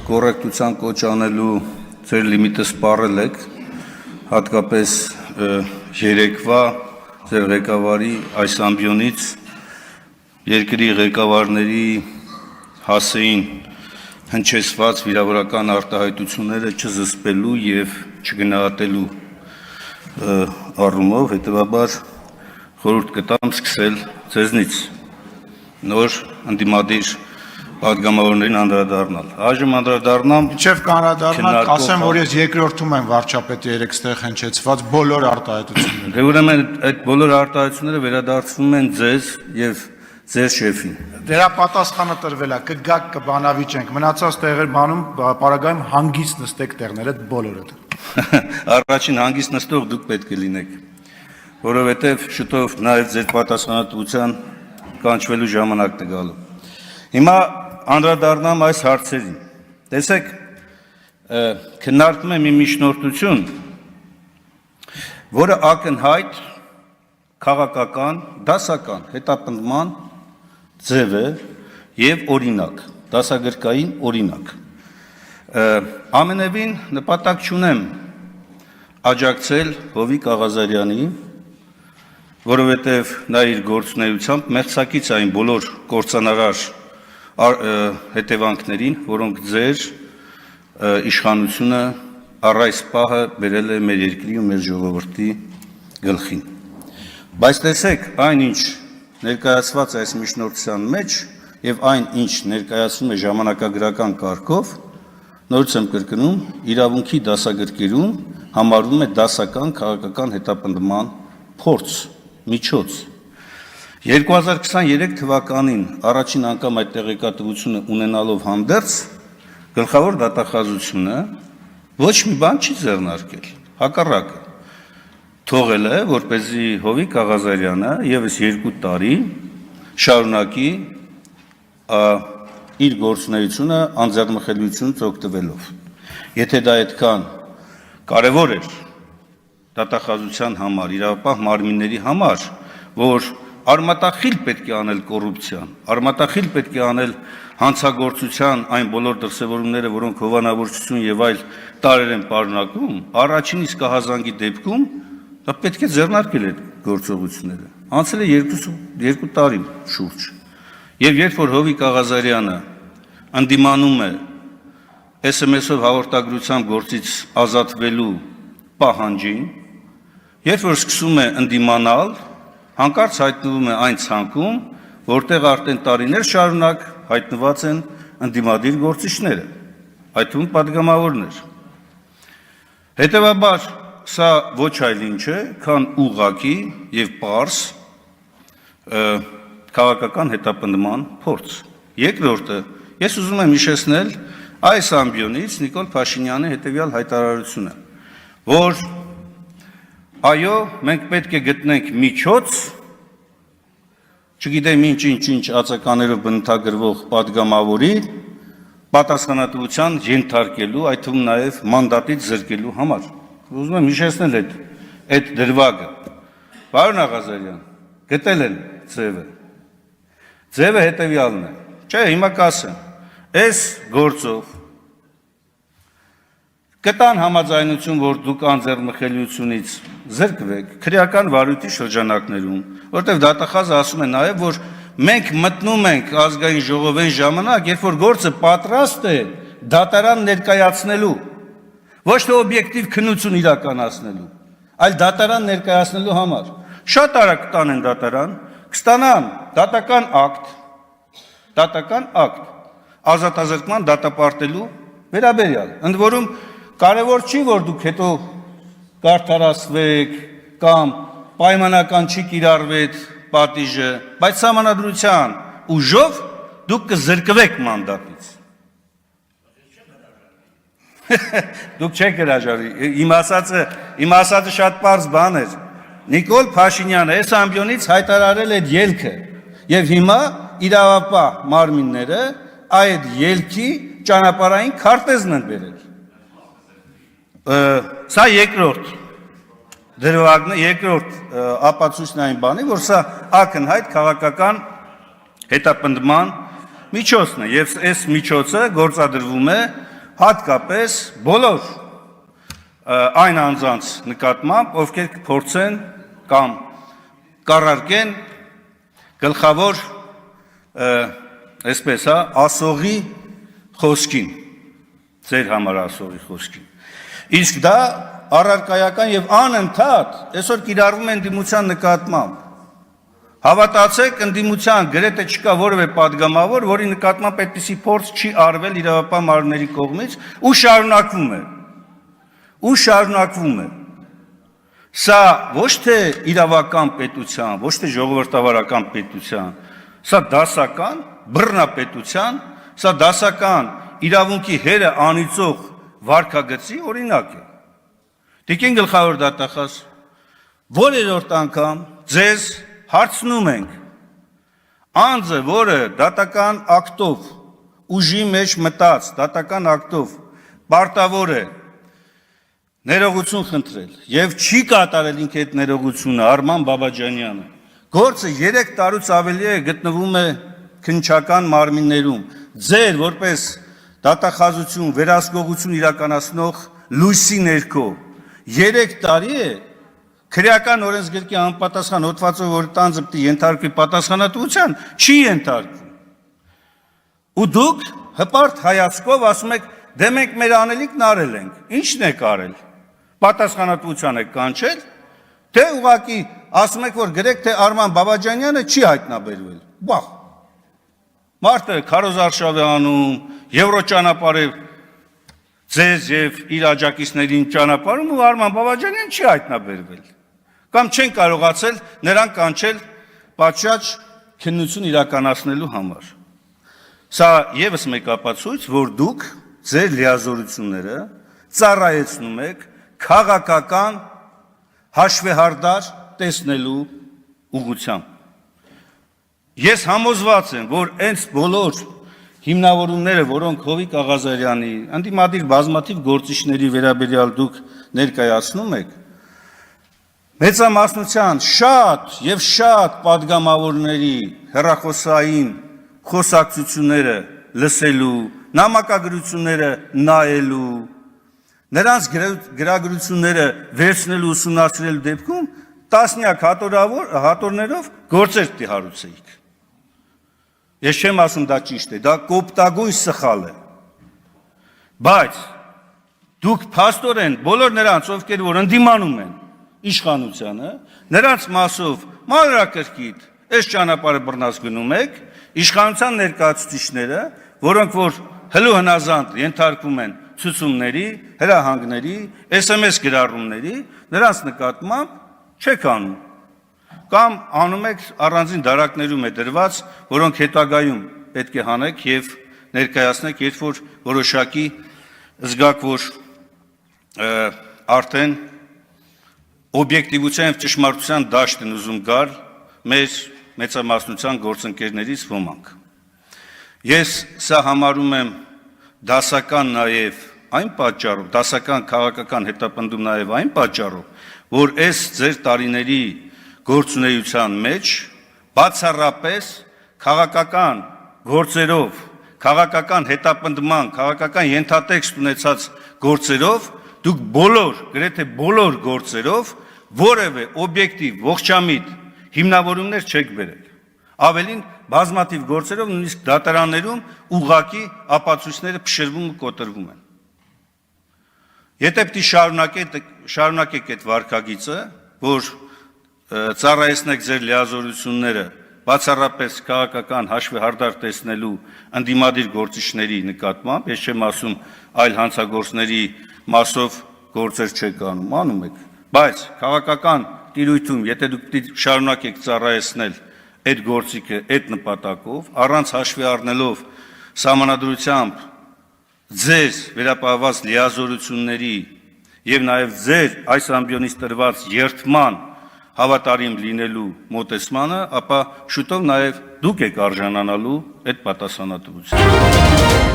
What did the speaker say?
կոռեկտության կոչ անելու ձեր լիմիտը սպառել եք, հատկապես երեկվա ձեր ղեկավարի այս ամբիոնից երկրի ղեկավարների հասեին հնչեցված վիրավորական արտահայտությունները չզսպելու և չգնահատելու առումով, հետևաբար խորհուրդ կտամ սկսել ձեզնից նոր ընդդիմադիր պատգամավորներին անդրադառնալ։ Այժմ անդրադառնամ Մինչև կանրադառնալ, ասեմ, որ ես երկրորդում եմ վարչապետի երեքստեղ հնչեցված բոլոր արտահայտությունները։ Դե ուրեմն այդ բոլոր արտահայտությունները վերադարձվում են ձեզ և ձեր շեֆին։ Դրա պատասխանը տրվել է, կգաք կբանավիճենք, մնացած տեղեր բանում պարագայում հանգիստ նստեք տեղներ, այդ բոլորը։ Առաջին հանգիստ նստող դուք պետք է լինեք, որովհետև շուտով նաև ձեր պատասխանատվության կանչվելու ժամանակն է գալու։ Հիմա անդրադառնամ այս հարցերին։ Տեսեք, քննարկվում է մի միջնորդություն, որը ակնհայտ քաղաքական, դասական հետապնդման ձև է և օրինակ, դասագրքային օրինակ։ Ամենևին նպատակ չունեմ աջակցել Հովիկ Աղազարյանի, որովհետև նա իր գործունեությամբ մեղսակից այն բոլոր կործանարար հետևանքներին, որոնք ձեր իշխանությունը առ այս պահը բերել է մեր երկրի ու մեր ժողովրդի գլխին։ Բայց տեսեք, այն ինչ ներկայացված է այս միջնորդության մեջ և այն ինչ ներկայացվում է ժամանակագրական կարգով, նորից եմ կրկնում, իրավունքի դասագրքերում համարվում է դասական քաղաքական հետապնդման փորձ, միջոց։ 2023 թվականին առաջին անգամ այդ տեղեկատվությունը ունենալով հանդերձ, գլխավոր դատախազությունը ոչ մի բան չի ձեռնարկել, հակառակը թողել է, որպեսզի Հովիկ Աղազարյանը ևս 2 տարի շարունակի իր գործունեությունը անձեռնմխելիությունից օգտվելով։ Եթե դա այդքան կարևոր էր դատախազության համար, իրավապահ մարմինների համար, որ արմատախիլ պետք է անել կոռուպցիան, արմատախիլ պետք է անել հանցագործության այն բոլոր դրսևորումները, որոնք հովանավորչություն և այլ տարրեր են պարունակում, առաջին իսկ ահազանգի դեպքում դա պետք է ձեռնարկել այդ գործողությունները։ Անցել է 2 տարի շուրջ։ Եվ երբ որ Հովիկ Աղազարյանը ընդդիմանում է SMS-ով հաղորդագրությամբ գործից ազատվելու պահանջին, երբ որ սկսում է ընդդիմանալ, հանկարծ հայտնվում է այն ցանկում, որտեղ արդեն տարիներ շարունակ հայտնված են ընդդիմադիր գործիչները, այդ թվում պատգամավորներ։ Հետևաբար սա ոչ այլ ինչ է, քան ուղղակի և պարզ քաղաքական հետապնդման փորձ։ Երկրորդը, ես ուզում եմ հիշեցնել այս ամբիոնից Նիկոլ Փաշինյանի հետևյալ հայտարարությունը, որ այո, մենք պետք է գտնենք միջոց, չգիտեմ ինչ ածականներով բնութագրվող պատգամավորի պատասխանատվության ենթարկելու, այդ թվում նաև մանդատից զրկելու համար։ Ուզում եմ հիշեցնել այդ դրվագը։ Պարոն Աղազարյան, գտել են ձևը։ Ձևը հետևյալն է։ Չէ, հիմա կասեմ, այս գործով կտան համաձայնություն, որ դուք անձեռնմխելիությունից զրկվեք քրեական վարույթի շրջանակներում, որտեղ դատախազը ասում է նաև, որ մենք մտնում ենք ազգային ժողովի ժամանակ, երբ որ գործը պատրաստ է դատարան ներկայացնելու, ոչ թե օբյեկտիվ քննություն իրականացնելու, այլ դատարան ներկայացնելու համար։ Շատ արագ կտանեն դատարան, կստանան դատական ակտ, ազատազրկման դատապարտելու վերաբերյալ։ Ընդ որում կարևոր չի, որ դուք հետո կարդարացվեք կամ պայմանական չի կիրառվեք պատիժը, բայց սահմանադրության ուժով դուք կզրկվեք մանդատից։ Դուք չեք հրաժարվի, իմ ասածը շատ պարզ բան էր։ Նիկոլ Փաշինյանը այս ամբիոնից հայտարարել այդ ելքը և հիմա իրավապահ մարմինները այդ ելքի ճանապարհային քարտեզն են բերել։ Սա երկրորդ դրվագն է, երկրորդ ապացույցն այն բանի, որ սա ակնհայտ քաղաքական հետապնդման միջոցն է, և այս միջոցը գործադրվում է հատկապես բոլոր այն անձանց նկատմամբ, ովքեր կփորձեն կամ կառարկեն գլխավոր այսպես ասողի խոսքին, ձեր համար ասողի խոսքին։ Իսկ դա առարկայական եւ անընդհատ այսօր կիրառվում են ընդդիմության նկատմամբ։ Հավատացեք, ընդդիմության գրեթե չկա որևէ падգամավոր, որի նկատմամբ այդպիսի փորձ չի արվել իրավապահ մարմինների կողմից ու շարունակվում է։ Սա ոչ թե իրավական պետության, ոչ թե ժողովրդավարական պետության, սա դասական բռնապետության, սա դասական իրավունքի հերը անիծող վարքագծի օրինակ է։ Տիկին գլխավոր դատախազ, որերորդ անգամ ձեզ հարցնում ենք, անձը, որը դատական ակտով ուժի մեջ մտած, դատական ակտով պարտավոր է ներողություն խնդրել եւ չի կատարել ինքը այդ ներողությունը, Արման Բաբաջանյանը, գործը 3 տարուց ավելի է գտնվում է քննչական մարմիններում, ձեր որպես դատախազություն, վերահսկողություն իրականացնող լույսի ներքո 3 տարի է քրեական օրենսգրքի անպատասխան հոդվածով, որ տանձը պիտի ենթարկվի պատասխանատվության, չի ենթարկվում։ Ու դուք հպարտ հայացքով ասում եք, դե մենք մեր անելիքն արել ենք, ի՞նչն եք արել։ Պատասխանատվության եք կանչել, թե ուղղակի ասում եք, որ գրեք, թե Արման Բաբաջանյանը չի հայտնաբերվել։ Բախ։ Մարդը քարոզարշավ է անում, եվրոճանապարհ է ձեզ եւ իր աջակիցներին ճանապարհում ու Արման Բաբաջանյանը չի հայտնաբերվել։ Կամ չեն կարողացել նրան կանչել պատշաճ քննություն իրականացնելու համար։ Սա եւս մեկ ապացույց, որ դուք ձեր լիազորությունները ծառայեցնում եք քաղաքական հաշվեհարդար տեսնելու ուղղությամբ։ Ես համոզված եմ, որ այս բոլոր հիմնավորումները, որոնք Հովիկ Աղազարյանի, ընդդիմադիր բազմաթիվ գործիչների վերաբերյալ դուք ներկայացնում եք, մեծամասնության շատ եւ շատ падգամավորների հեռախոսային խոսակցությունները լսելու, նամակագրությունները նայելու, նրանց գրագրությունները վերցնելու, ուսումնասիրելու դեպքում տասնյակ հատորներով գործեր պիտի հարուցեիք։ Ես չեմ ասում դա ճիշտ է, դա կոպտագույն սխալ է։ Բայց դուք փաստորեն բոլոր նրանց, ովքեր որ ընդդիմանում են իշխանությանը, նրանց մասով մանրակրկիտ այս ճանապարհը բռնած գնում եք, իշխանության ներկայացուցիչները, որոնք որ հլու հնազանդ ենթարկվում են ցուցումների, հրահանգների, SMS գրառումների, նրանց նկատմամբ չեք անում։ Կամ անում եք առանձին դարակներում է դրված, որոնք հետագայում պետք է հանեք եւ ներկայացնեք, երբ որ որոշակի զգաք, որ արդեն օբյեկտիվության եւ ճշմարտության դաշտ են ուզում գալ մեր մեծամասնության գործընկերներից ոմանք։ Ես սա համարում եմ դասական նաեւ այն պատճառով, դասական քաղաքական հետապնդում նաեւ այն պատճառով, որ այս ձեր տարիների գործունեության մեջ բացառապես քաղաքական գործերով, քաղաքական հետապնդման, քաղաքական ենթատեքստ ունեցած գործերով դուք բոլոր, գրեթե բոլոր գործերով որևէ օբյեկտիվ, ողջամիտ հիմնավորումներ չեք բերել։ Ավելին բազմաթիվ գործերով նույնիսկ դատարաններում ուղղակի ապացույցները փշրվում ու կոտրվում են։ Եթե պիտի շարունակեք այդ վարքագիծը, որ ծառայեցնեք ձեր լիազորությունները բացառապես քաղաքական հաշվեհարդար տեսնելու ընդդիմադիր գործիչների նկատմամբ, ես չեմ ասում այլ հանցագործների մասով գործեր չեք անում եք, բայց քաղաքական տիրույթում, եթե դուք պիտի շարունակեք ծառայեցնել այդ գործիքը այդ նպատակով, առանց հաշվի առնելով սահմանադրությամբ ձեր վերապահված լիազորությունների եւ նաեւ ձեր այս ամբիոնից տրված երթման հավատարիմ լինելու մոտեցմանը, ապա շուտով նաեւ դուք եք արժանանալու այդ պատասխանատվության։